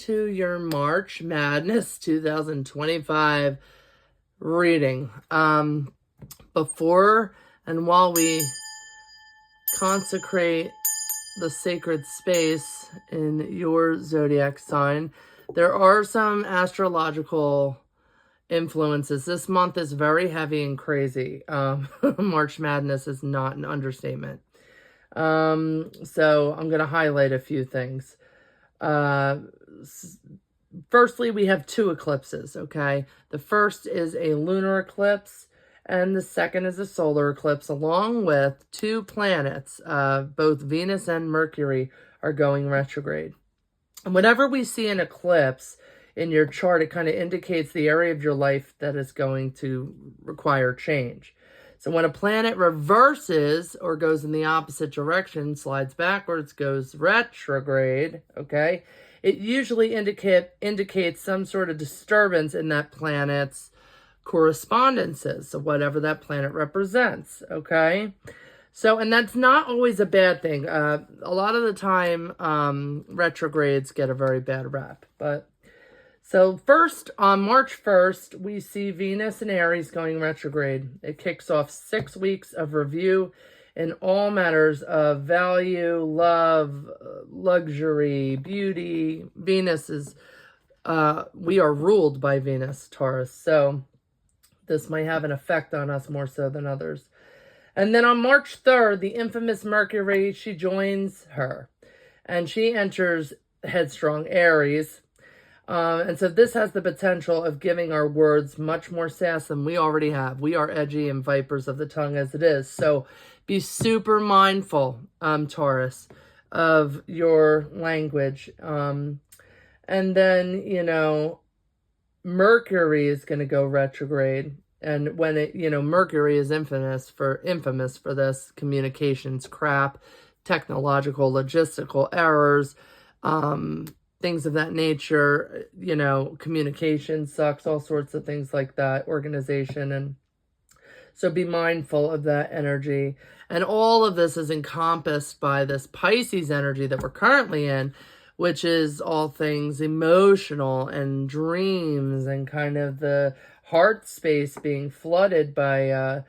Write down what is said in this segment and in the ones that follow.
into your March Madness 2025 reading. Before and while we consecrate the sacred space in your zodiac sign, there are some astrological influences. This month is very heavy and crazy. March Madness is not an understatement. So I'm going to highlight a few things. Firstly, we have two eclipses, okay? The first is a lunar eclipse, and the second is a solar eclipse, along with two planets, both Venus and Mercury, are going retrograde. And whenever we see an eclipse in your chart, it kind of indicates the area of your life that is going to require change. So when a planet reverses or goes in the opposite direction, slides backwards, goes retrograde, okay, it usually indicates some sort of disturbance in that planet's correspondences, so whatever that planet represents, okay? So, and that's not always a bad thing. A lot of the time, retrogrades get a very bad rap, but so first, on March 1st, we see Venus in Aries going retrograde. It kicks off 6 weeks of review in all matters of value, love, luxury, beauty. Venus is, we are ruled by Venus, Taurus. So this might have an effect on us more so than others. And then on March 3rd, the infamous Mercury, she joins her. And she enters headstrong Aries. And so this has the potential of giving our words much more sass than we already have. We are edgy and vipers of the tongue as it is. So be super mindful, Taurus, of your language. And then, you know, Mercury is going to go retrograde. And when it, you know, Mercury is infamous for this, communications crap, technological, logistical errors, things of that nature, you know, communication sucks, all sorts of things like that, organization. And so be mindful of that energy. And all of this is encompassed by this Pisces energy that we're currently in, which is all things emotional and dreams and kind of the heart space being flooded by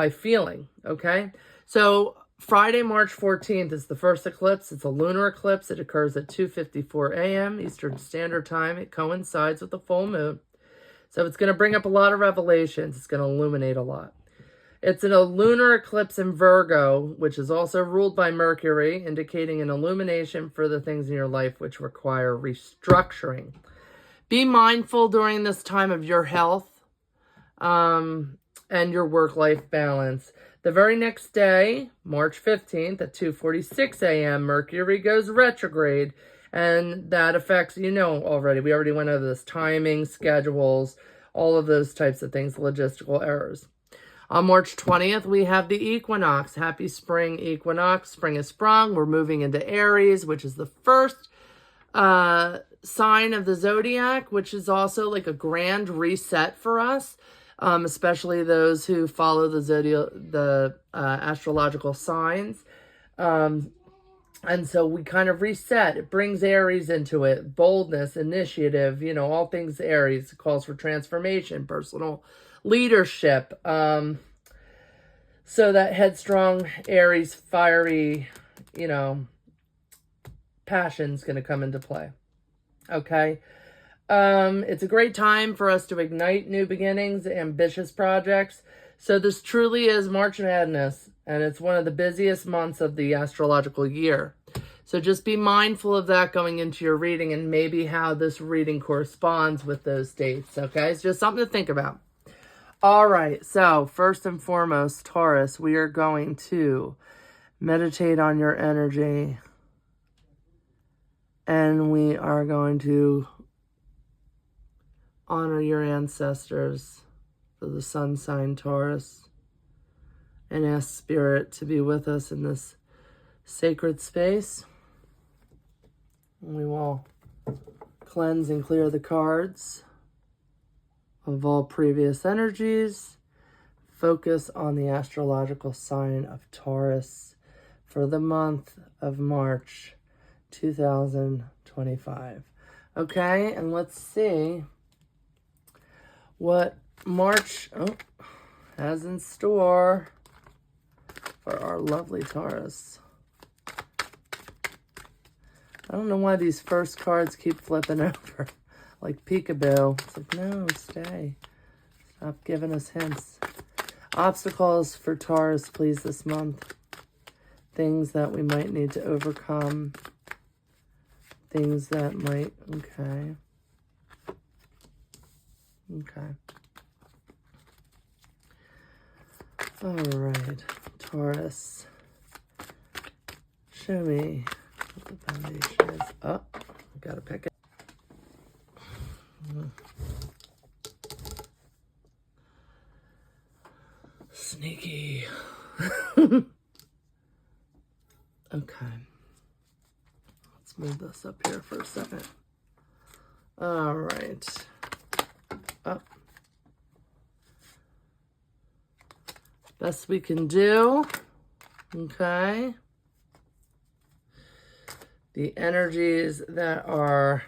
feeling, okay? So Friday, March 14th is the first eclipse. It's a lunar eclipse. It occurs at 2:54 a.m. Eastern Standard Time. It coincides with the full moon. So it's going to bring up a lot of revelations. It's going to illuminate a lot. It's a lunar eclipse in Virgo, which is also ruled by Mercury, indicating an illumination for the things in your life which require restructuring. Be mindful during this time of your health and your work-life balance. The very next day, March 15th at 2:46 a.m., Mercury goes retrograde, and that affects, you know, already. We already went over this, timing, schedules, all of those types of things, logistical errors. On March 20th, we have the equinox. Happy spring equinox. Spring has sprung. We're moving into Aries, which is the first sign of the zodiac, which is also like a grand reset for us. Especially those who follow the astrological signs. And so we kind of reset. It brings Aries into it. Boldness, initiative, you know, all things Aries. It calls for transformation, personal leadership. So that headstrong Aries, fiery, you know, passion's going to come into play. Okay? It's a great time for us to ignite new beginnings, ambitious projects. So this truly is March Madness, and it's one of the busiest months of the astrological year. So just be mindful of that going into your reading and maybe how this reading corresponds with those dates, okay? It's just something to think about. All right, so first and foremost, Taurus, we are going to meditate on your energy, and we are going to honor your ancestors for the sun sign Taurus and ask Spirit to be with us in this sacred space. We will cleanse and clear the cards of all previous energies. Focus on the astrological sign of Taurus for the month of March 2025. Okay, and let's see what March has in store for our lovely Taurus. I don't know why these first cards keep flipping over like peekaboo. It's like, no, stay. Stop giving us hints. Obstacles for Taurus, please, this month. Things that we might need to overcome. Things that might, okay. Okay. All right, Taurus. Show me what the foundation is. Oh, I gotta pick it. Sneaky. Okay. Let's move this up here for a second. All right. Up. Best we can do. Okay. The energies that are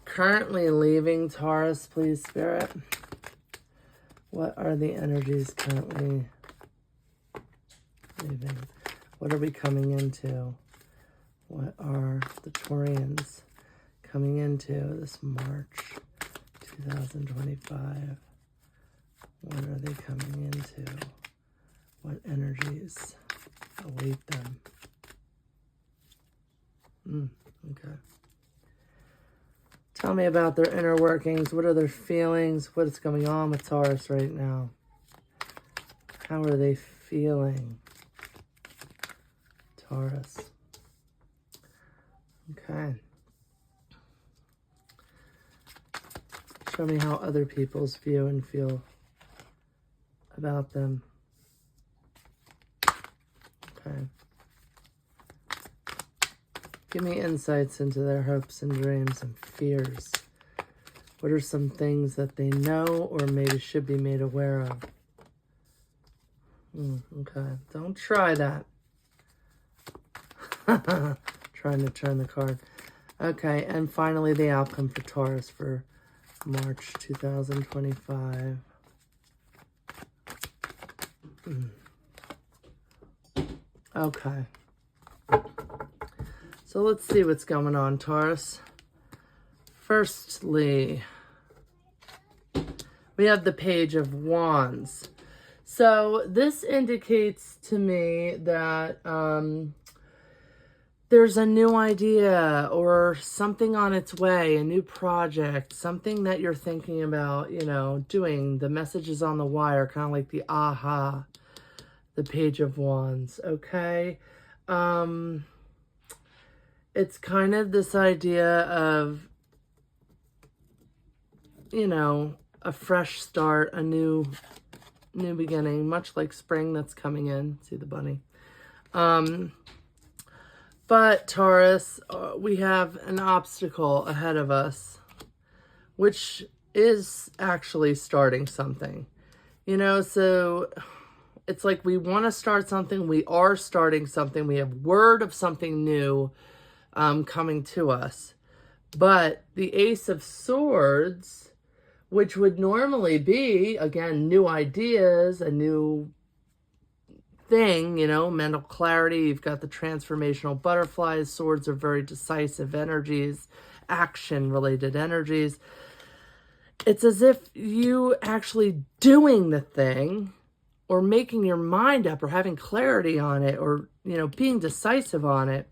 currently leaving Taurus, please, Spirit. What are the energies currently leaving? What are we coming into? What are the Taurians coming into this March 2025? What are they coming into? What energies await them? Okay. Tell me about their inner workings. What are their feelings? What is going on with Taurus right now? How are they feeling? Taurus. Okay. Show me how other people's view and feel about them. Okay. Give me insights into their hopes and dreams and fears. What are some things that they know or maybe should be made aware of? Okay, don't try that. Trying to turn the card. Okay, and finally the outcome for Taurus for March 2025. Okay. So let's see what's going on, Taurus. Firstly, we have the Page of Wands. So this indicates to me that there's a new idea or something on its way, a new project, something that you're thinking about, you know, doing. The message is on the wire, kind of like the aha, the Page of Wands, okay? It's kind of this idea of, you know, a fresh start, a new beginning, much like spring that's coming in. See the bunny. But Taurus, we have an obstacle ahead of us, which is actually starting something. You know, so it's like we want to start something. We are starting something. We have word of something new coming to us. But the Ace of Swords, which would normally be, again, new ideas, a new thing, you know, mental clarity. You've got the transformational butterflies. Swords are very decisive energies, action-related energies. It's as if you actually doing the thing or making your mind up or having clarity on it or, you know, being decisive on it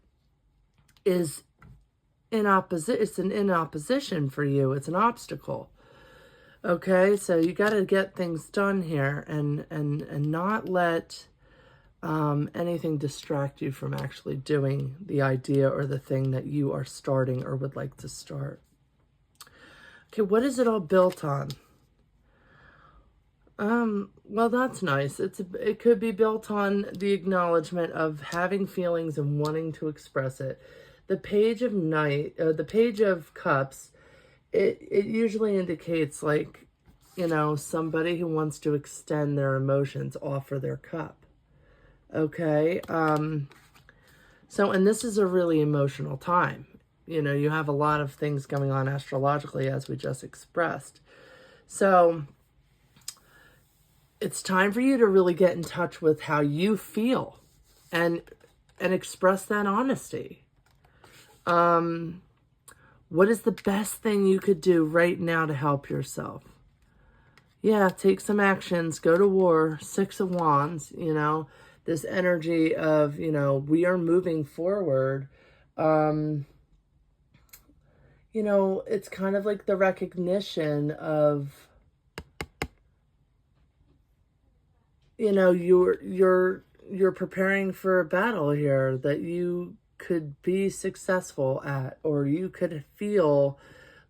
is in opposition for you. It's an obstacle. Okay, so you got to get things done here and not let anything distract you from actually doing the idea or the thing that you are starting or would like to start. Okay, what is it all built on? Well, that's nice. It could be built on the acknowledgement of having feelings and wanting to express it. The Page of the Page of Cups, it usually indicates, like, you know, somebody who wants to extend their emotions, offer their cup. Okay? So, and this is a really emotional time. you have a lot of things going on astrologically, as we just expressed. So it's time for you to really get in touch with how you feel and express that honesty. What is the best thing you could do right now to help yourself? Yeah, take some actions, go to war, 6 of Wands, this energy of, we are moving forward. It's kind of like the recognition of, you're preparing for a battle here that you could be successful at, or you could feel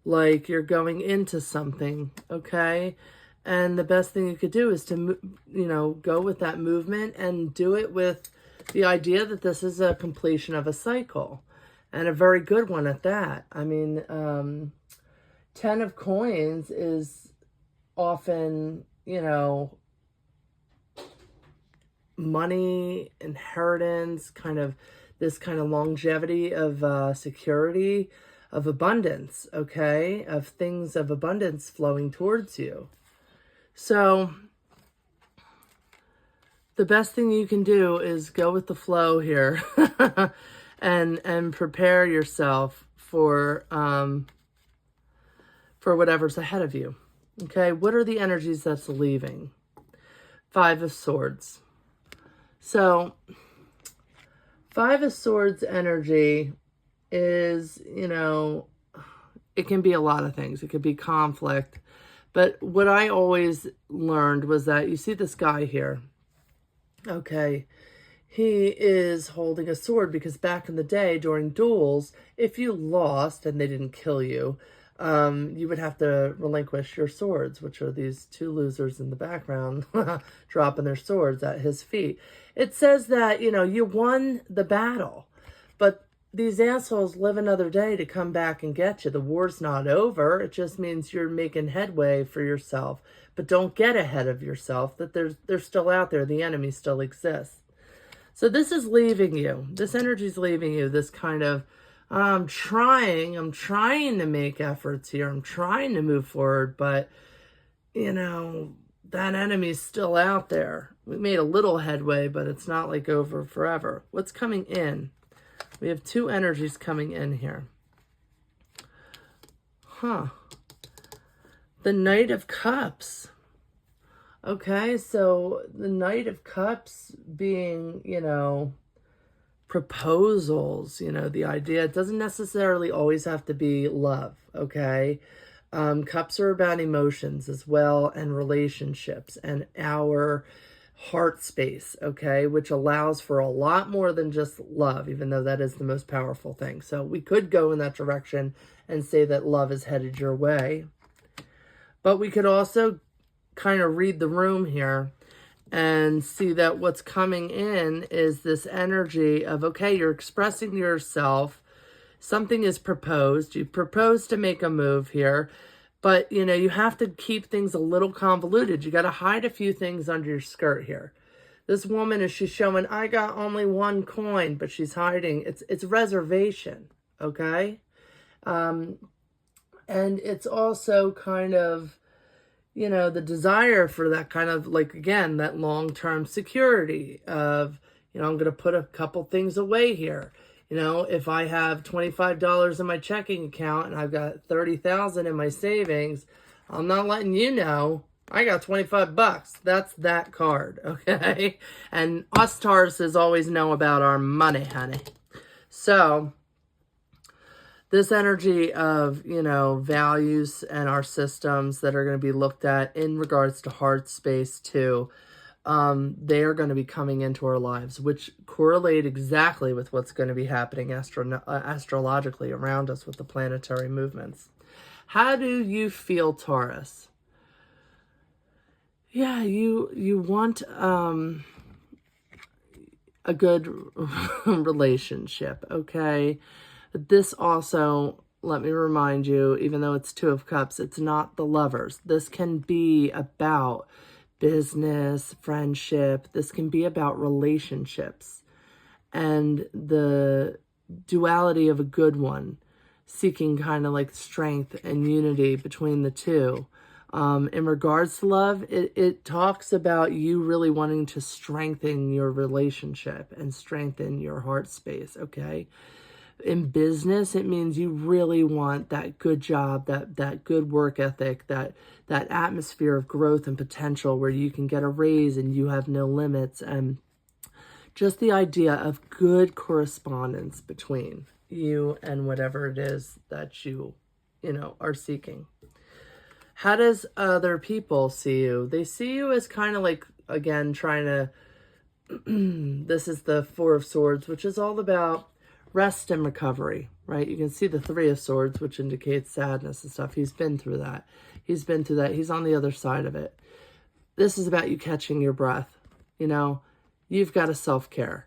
like you're going into something, okay? And the best thing you could do is to, go with that movement and do it with the idea that this is a completion of a cycle, and a very good one at that. I mean, 10 of coins is often, money, inheritance, this kind of longevity of security, of abundance, okay? Of things of abundance flowing towards you. So the best thing you can do is go with the flow here and prepare yourself for whatever's ahead of you. Okay, what are the energies that's leaving? 5 of Swords. So 5 of Swords energy is, it can be a lot of things. It could be conflict. But what I always learned was that you see this guy here. Okay, he is holding a sword because back in the day during duels, if you lost and they didn't kill you, you would have to relinquish your swords, which are these 2 losers in the background dropping their swords at his feet. It says that, you won the battle, but these assholes live another day to come back and get you. The war's not over. It just means you're making headway for yourself. But don't get ahead of yourself, that they're still out there. The enemy still exists. So this is leaving you. This energy is leaving you. This kind of, I'm trying to make efforts here. I'm trying to move forward, but, that enemy's still out there. We made a little headway, but it's not like over forever. What's coming in? We have 2 energies coming in here. The Knight of Cups. Okay, so the Knight of Cups being, proposals, the idea. It doesn't necessarily always have to be love, okay? Cups are about emotions as well, and relationships, and our heart space, okay, which allows for a lot more than just love, even though that is the most powerful thing. So we could go in that direction and say that love is headed your way. But we could also kind of read the room here and see that what's coming in is this energy of, okay, you're expressing yourself. Something is proposed. You propose to make a move here. But, you have to keep things a little convoluted. You got to hide a few things under your skirt here. This woman, she's showing, I got only 1 coin, but she's hiding. It's reservation, okay? And it's also kind of, the desire for that kind of, like, again, that long-term security of, I'm going to put a couple things away here. If I have $25 in my checking account and I've got $30,000 in my savings, I'm not letting you know I got $25. That's that card, okay? And us Tauruses always know about our money, honey. So this energy of, values and our systems that are going to be looked at in regards to heart space too, they are going to be coming into our lives, which correlate exactly with what's going to be happening astrologically around us with the planetary movements. How do you feel, Taurus? Yeah, you want a good relationship, okay? But this also, let me remind you, even though it's 2 of Cups, it's not the lovers. This can be about business, friendship. This can be about relationships and the duality of a good one. seeking kind of like strength and unity between the two. In regards to love, it talks about you really wanting to strengthen your relationship and strengthen your heart space, okay? In business, it means you really want that good job, that good work ethic, that atmosphere of growth and potential where you can get a raise and you have no limits, and just the idea of good correspondence between you and whatever it is that you are seeking. How does other people see you? They see you as kind of like, again, trying to, this is the Four of Swords, which is all about rest and recovery, right? You can see the Three of Swords, which indicates sadness and stuff. He's been through that. He's been through that. He's on the other side of it. This is about you catching your breath. You've got to self-care.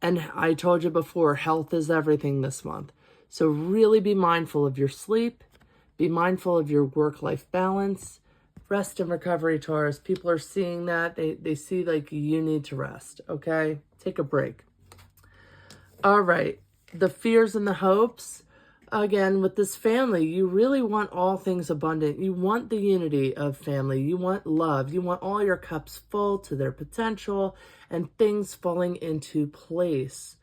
And I told you before, health is everything this month. So really be mindful of your sleep. Be mindful of your work-life balance. Rest and recovery, Taurus. People are seeing that. They see like you need to rest, okay? Take a break. All right. The fears and the hopes, again, with this family, you really want all things abundant. You want the unity of family. You want love. You want all your cups full to their potential and things falling into place,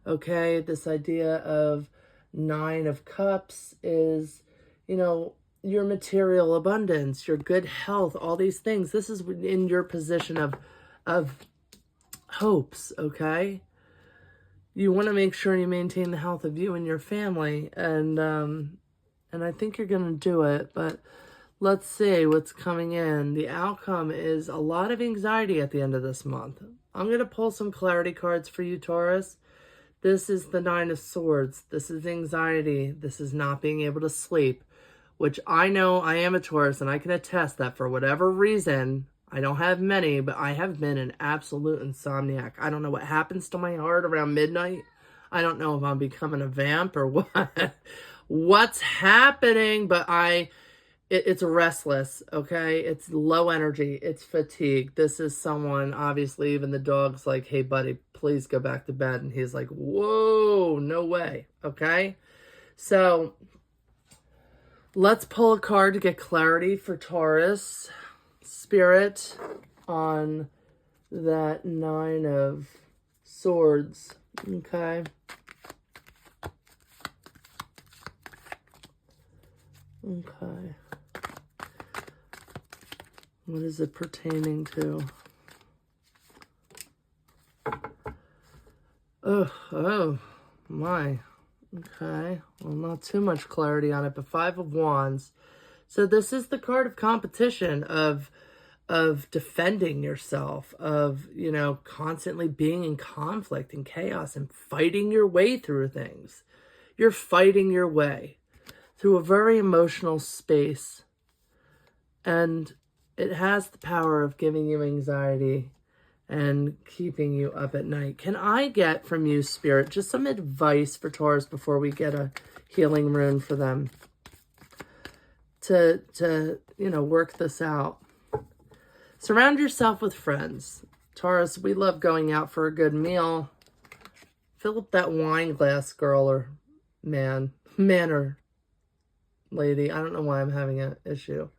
okay? This idea of Nine of Cups is, your material abundance, your good health, all these things. This is in your position of hopes, okay? You want to make sure you maintain the health of you and your family, and I think you're going to do it, but let's see what's coming in. The outcome is a lot of anxiety at the end of this month. I'm going to pull some clarity cards for you, Taurus. This is the Nine of Swords. This is anxiety. This is not being able to sleep, which I know I am a Taurus, and I can attest that for whatever reason, I don't have many, but I have been an absolute insomniac. I don't know what happens to my heart around midnight. I don't know if I'm becoming a vamp or what. What's happening, but it's restless, okay? It's low energy. It's fatigue. This is someone, obviously, even the dog's like, hey, buddy, please go back to bed. And he's like, whoa, no way, okay? So let's pull a card to get clarity for Taurus. Spirit on that Nine of Swords, okay? Okay. What is it pertaining to? Oh my. Okay. Well, not too much clarity on it, but Five of Wands. So this is the card of competition, of defending yourself, of, constantly being in conflict and chaos and fighting your way through things. You're fighting your way through a very emotional space, and it has the power of giving you anxiety and keeping you up at night. Can I get from you, Spirit, just some advice for Taurus before we get a healing rune for them to work this out? Surround yourself with friends. Taurus, we love going out for a good meal. Fill up that wine glass, girl or man or lady. I don't know why I'm having an issue.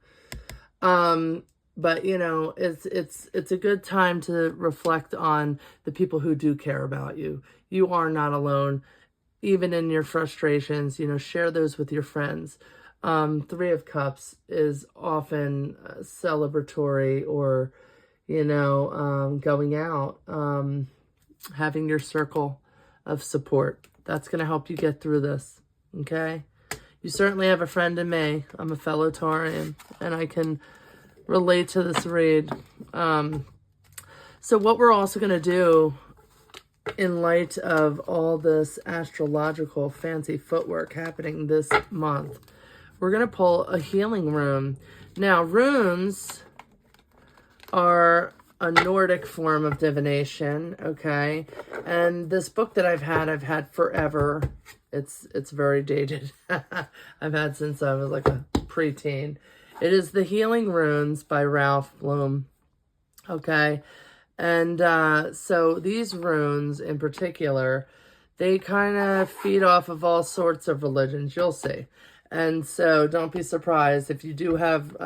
But it's a good time to reflect on the people who do care about you. You are not alone, even in your frustrations. Share those with your friends. Three of Cups is often celebratory, or going out, having your circle of support. That's going to help you get through this, okay? You certainly have a friend in me. I'm a fellow Taurian, and I can relate to this read. So what we're also going to do, in light of all this astrological fancy footwork happening this month, we're going to pull a healing rune. Now, runes are a Nordic form of divination, okay? And this book that I've had forever. It's very dated. I've had since I was like a preteen. It is The Healing Runes by Ralph Bloom, okay? And so these runes in particular, they kind of feed off of all sorts of religions. You'll see. And so don't be surprised if you do have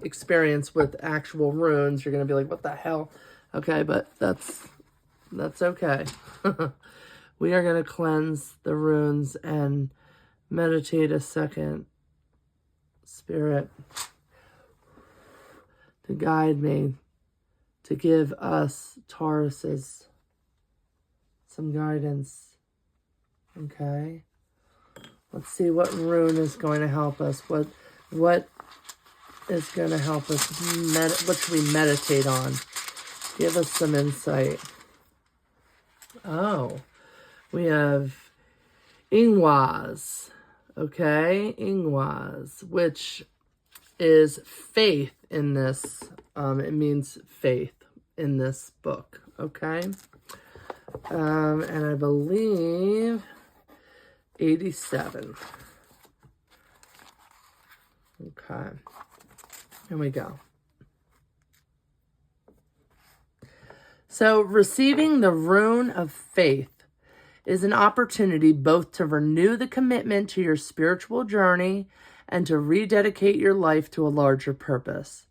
experience with actual runes. You're going to be like, what the hell? Okay, but that's okay. We are going to cleanse the runes and meditate a second. Spirit, to guide me, to give us Tauruses some guidance. Okay. Let's see what rune is going to help us. What is going to help us? What should we meditate on? Give us some insight. Oh, we have Ingwaz. Okay, Ingwaz, which is faith in this. It means faith in this book. Okay. And I believe 87. Okay. Here we go. So, receiving the rune of faith is an opportunity both to renew the commitment to your spiritual journey and to rededicate your life to a larger purpose.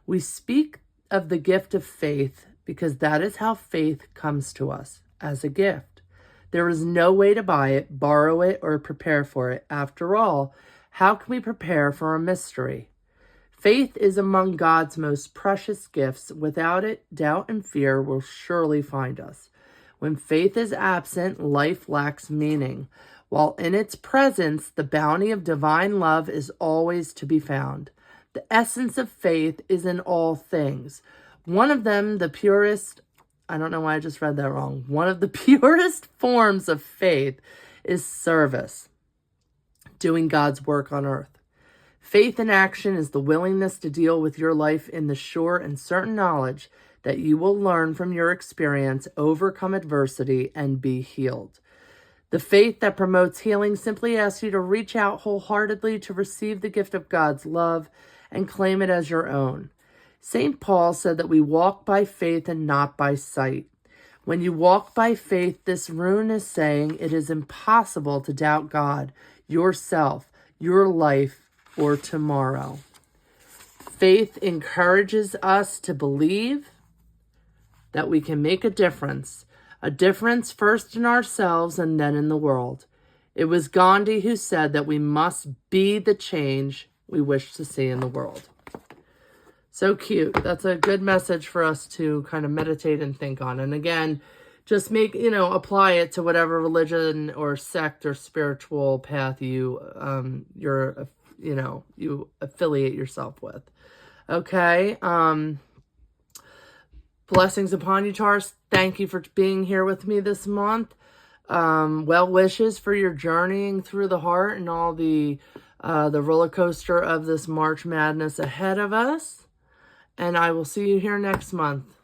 We speak of the gift of faith because that is how faith comes to us, as a gift. There is no way to buy it, borrow it, or prepare for it. After all, how can we prepare for a mystery? Faith is among God's most precious gifts. Without it, doubt and fear will surely find us. When faith is absent, life lacks meaning. While in its presence, the bounty of divine love is always to be found. The essence of faith is in all things. One of them, the purest, I don't know why I just read that wrong. One of the purest forms of faith is service, doing God's work on earth. Faith in action is the willingness to deal with your life in the sure and certain knowledge that you will learn from your experience, overcome adversity, and be healed. The faith that promotes healing simply asks you to reach out wholeheartedly to receive the gift of God's love and claim it as your own. St. Paul said that we walk by faith and not by sight. When you walk by faith, this rune is saying it is impossible to doubt God, yourself, your life, or tomorrow. Faith encourages us to believe that we can make a difference first in ourselves and then in the world. It was Gandhi who said that we must be the change we wish to see in the world. So cute. That's a good message for us to kind of meditate and think on. And again, just apply it to whatever religion or sect or spiritual path you affiliate yourself with. Okay. Blessings upon you, Taurus. Thank you for being here with me this month. Well wishes for your journeying through the heart and all the roller coaster of this March Madness ahead of us. And I will see you here next month.